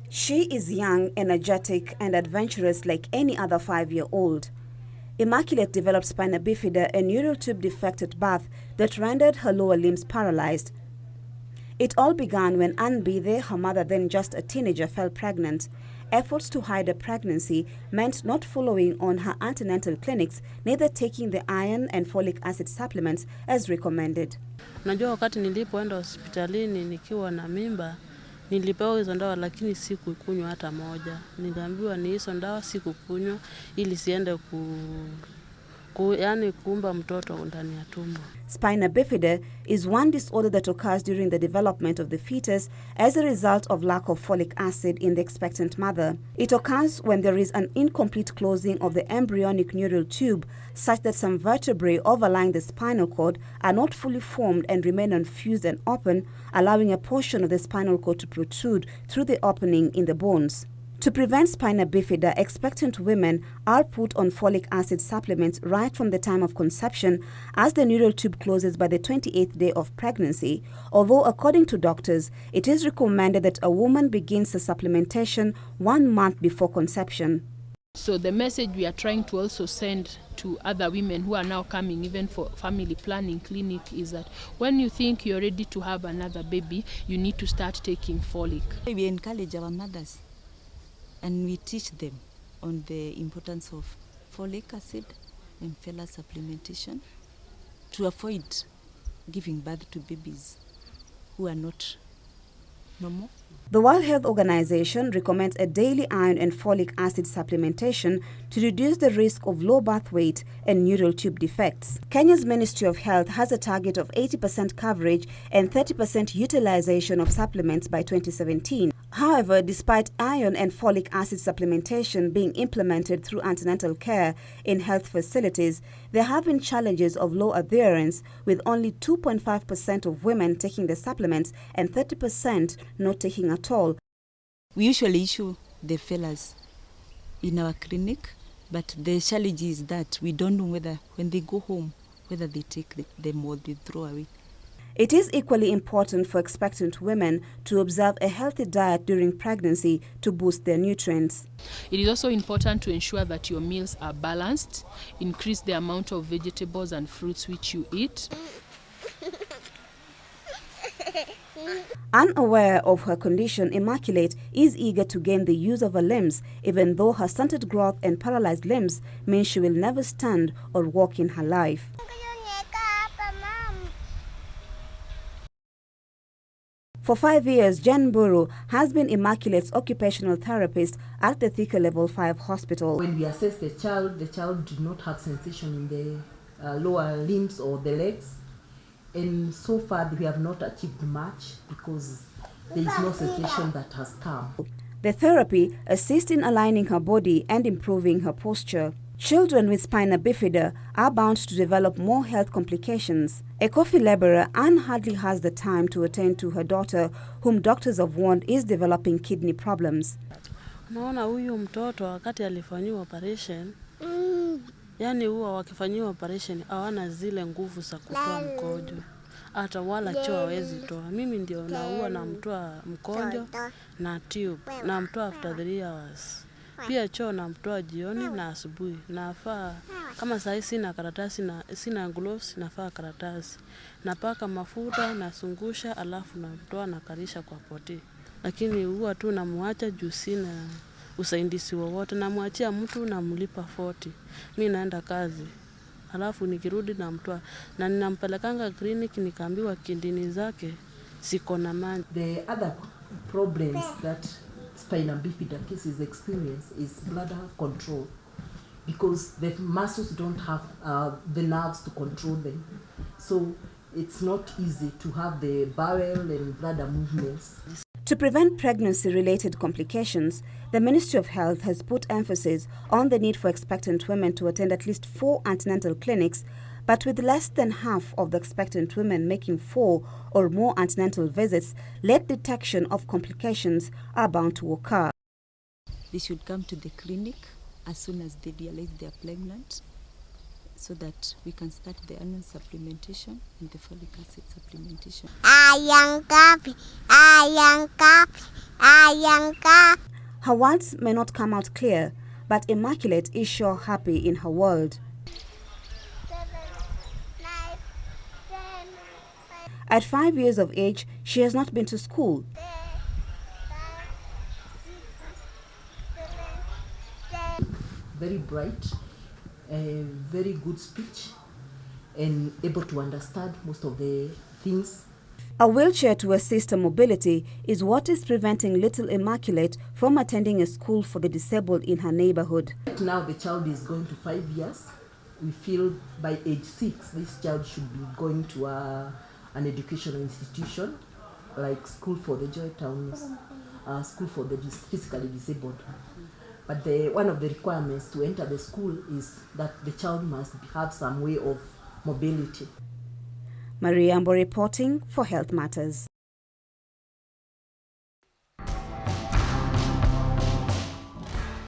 She is young, energetic, and adventurous like any other 5-year-old. Immaculate developed spina bifida, a neural tube defect at birth that rendered her lower limbs paralyzed. It all began when Bifida, her mother then just a teenager, fell pregnant. Efforts to hide a pregnancy meant not following on her antenatal clinics, neither taking the iron and folic acid supplements as recommended. Najua wakati nilipoenda hospitalini nikiwa na mimba, nilipewa hizo ndawa lakini sikukunywa hata moja. Niliambiwa ni hizo ndawa sikukunywa ili siende kuumba mtoto ndani ya tumbo. Spina bifida is one disorder that occurs during the development of the fetus as a result of lack of folic acid in the expectant mother. It occurs when there is an incomplete closing of the embryonic neural tube such that some vertebrae overlying the spinal cord are not fully formed and remain unfused and open, allowing a portion of the spinal cord to protrude through the opening in the bones. To prevent spina bifida, expectant women are put on folic acid supplements right from the time of conception as the neural tube closes by the 28th day of pregnancy, although according to doctors, it is recommended that a woman begins the supplementation 1 month before conception. So the message we are trying to also send to other women who are now coming even for family planning clinic is that when you think you're ready to have another baby, you need to start taking folic. We encourage our mothers and we teach them on the importance of folic acid and folic supplementation to avoid giving birth to babies who are not normal. The World Health Organization recommends a daily iron and folic acid supplementation to reduce the risk of low birth weight and neural tube defects. Kenya's Ministry of Health has a target of 80% coverage and 30% utilization of supplements by 2017. However, despite iron and folic acid supplementation being implemented through antenatal care in health facilities, there have been challenges of low adherence, with only 2.5% of women taking the supplements and 30% not taking at all. We usually issue the fellas in our clinic, but the challenge is that we don't know whether when they go home, whether they take them or they throw away. It is equally important for expectant women to observe a healthy diet during pregnancy to boost their nutrients. It is also important to ensure that your meals are balanced, increase the amount of vegetables and fruits which you eat. Unaware of her condition, Immaculate is eager to gain the use of her limbs, even though her stunted growth and paralyzed limbs mean she will never stand or walk in her life. For 5 years, Jen Buru has been Immaculate's occupational therapist at the Thika Level 5 hospital. When we assess the child did not have sensation in the lower limbs or the legs. And so far, we have not achieved much because there is no sensation that has come. The therapy assists in aligning her body and improving her posture. Children with spina bifida are bound to develop more health complications. A coffee laborer, Anne hardly has the time to attend to her daughter, whom doctors have warned is developing kidney problems. Naona huyu mtoto wakati alifanyiwa operation, yani huwa wakifanyiwa operation hawana zile nguvu za kutoa mkojo. Hata wala choo hawezi toa. Mimi ndio huwa namtoa mkojo na tube, namtoa after 3 hours. Pia choo namtoa jioni na asubuhi. Nafaa kama saa hii sina karatasi na sina gloves, nafaa karatasi. Napaka mafuta na sungusha alafu namtoa na karisha kwa poti. Lakini huwa tu namuacha juu sina usaidizi wowote, namwachia mtu namlipa 40. Mimi naenda kazi. Alafu nikirudi namtoa na ninampelekanga clinic nikaambiwa kidney zake siko na maji. The other problems that spina bifida cases experience is bladder control, because the muscles don't have the nerves to control them. So it's not easy to have the bowel and bladder movements. To prevent pregnancy-related complications, the Ministry of Health has put emphasis on the need for expectant women to attend at least 4 antenatal clinics, but with less than half of the expectant women making 4 or more antenatal visits, late detection of complications are bound to occur. They should come to the clinic as soon as they realize they are pregnant, so that we can start the iron supplementation and the folic acid supplementation. Her words may not come out clear, but Immaculate is sure happy in her world. At 5 years of age, she has not been to school. Very bright, very good speech, and able to understand most of the things. A wheelchair to assist her mobility is what is preventing little Immaculate from attending a school for the disabled in her neighborhood. Right now the child is going to 5 years. We feel by age 6 this child should be going to an educational institution like School for the Joy Towns, School for the physically disabled. But one of the requirements to enter the school is that the child must have some way of mobility. Mariambo reporting for Health Matters.